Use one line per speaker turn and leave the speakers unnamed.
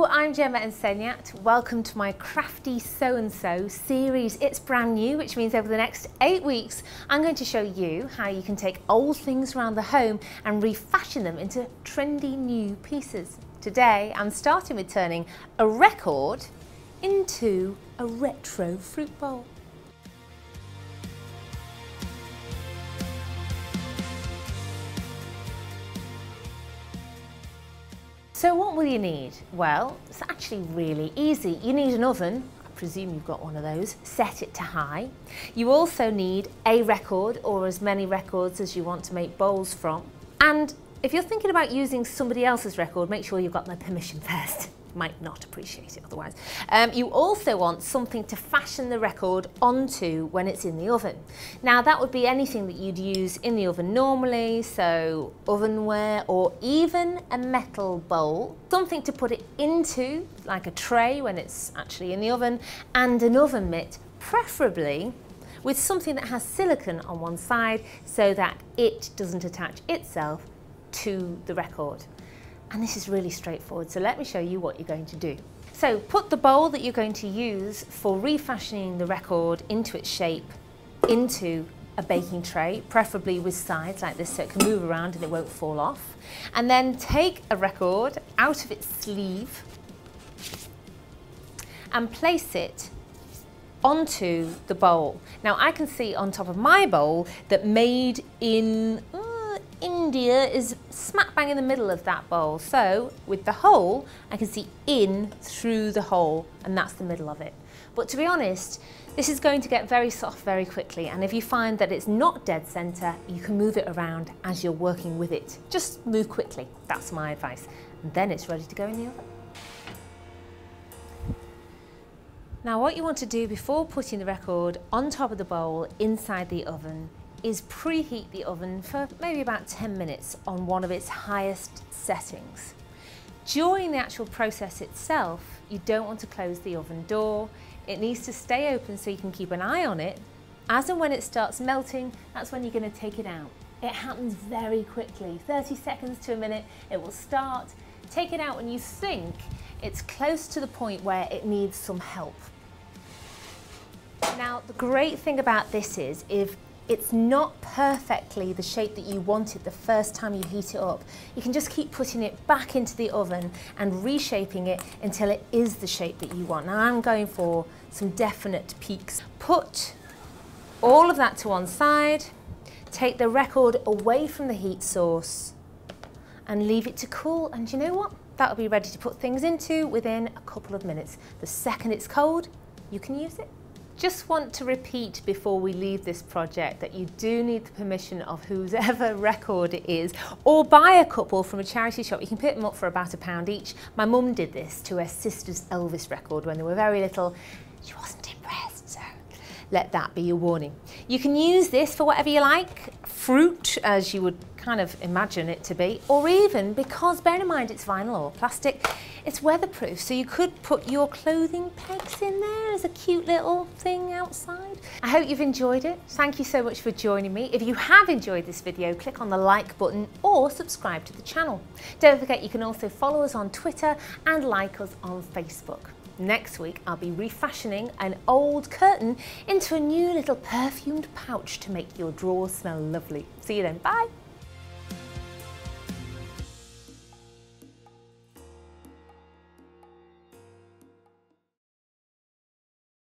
I'm Gema Ensenat. Welcome to my Crafty Sew and Sew series. It's brand new, which means over the next 8 weeks, I'm going to show you how you can take old things around the home and refashion them into trendy new pieces. Today, I'm starting with turning a record into a retro fruit bowl. So what will you need? Well, it's actually really easy. You need an oven, I presume you've got one of those, set it to high. You also need a record or as many records as you want to make bowls from. And if you're thinking about using somebody else's record, make sure you've got their permission first. Might not appreciate it otherwise. You also want something to fashion the record onto when it's in the oven. Now that would be anything that you'd use in the oven normally, so ovenware or even a metal bowl. Something to put it into, like a tray when it's actually in the oven, and an oven mitt, preferably with something that has silicone on one side so that it doesn't attach itself to the record. And this is really straightforward, so let me show you what you're going to do. So put the bowl that you're going to use for refashioning the record into its shape into a baking tray, preferably with sides like this so it can move around and it won't fall off. And then take a record out of its sleeve and place it onto the bowl. Now I can see on top of my bowl that made in India is smack bang in the middle of that bowl. So with the hole, I can see in through the hole, and that's the middle of it. But to be honest, this is going to get very soft very quickly, and if you find that it's not dead center, you can move it around as you're working with it. Just move quickly, that's my advice. And then it's ready to go in the oven. Now what you want to do before putting the record on top of the bowl inside the oven is preheat the oven for maybe about 10 minutes on one of its highest settings. During the actual process itself, you don't want to close the oven door. It needs to stay open so you can keep an eye on it. As and when it starts melting, that's when you're going to take it out. It happens very quickly, 30 seconds to a minute, it will start. Take it out when you think it's close to the point where it needs some help. Now, the great thing about this is if it's not perfectly the shape that you wanted the first time you heat it up, you can just keep putting it back into the oven and reshaping it until it is the shape that you want. Now I'm going for some definite peaks. Put all of that to one side, take the record away from the heat source and leave it to cool, and you know what? That'll be ready to put things into within a couple of minutes. The second it's cold, you can use it. Just want to repeat before we leave this project that you do need the permission of whoever record it is, or buy a couple from a charity shop. You can pick them up for about £1 each. My mum did this to her sister's Elvis record when they were very little. She wasn't impressed, so let that be your warning. You can use this for whatever you like, fruit as you would kind of imagine it to be, or even, because bear in mind it's vinyl or plastic, it's weatherproof, so you could put your clothing pegs in there as a cute little thing outside. I hope you've enjoyed it. Thank you so much for joining me. If you have enjoyed this video, click on the like button or subscribe to the channel. Don't forget you can also follow us on Twitter and like us on Facebook. Next week, I'll be refashioning an old curtain into a new little perfumed pouch to make your drawers smell lovely. See you then, bye.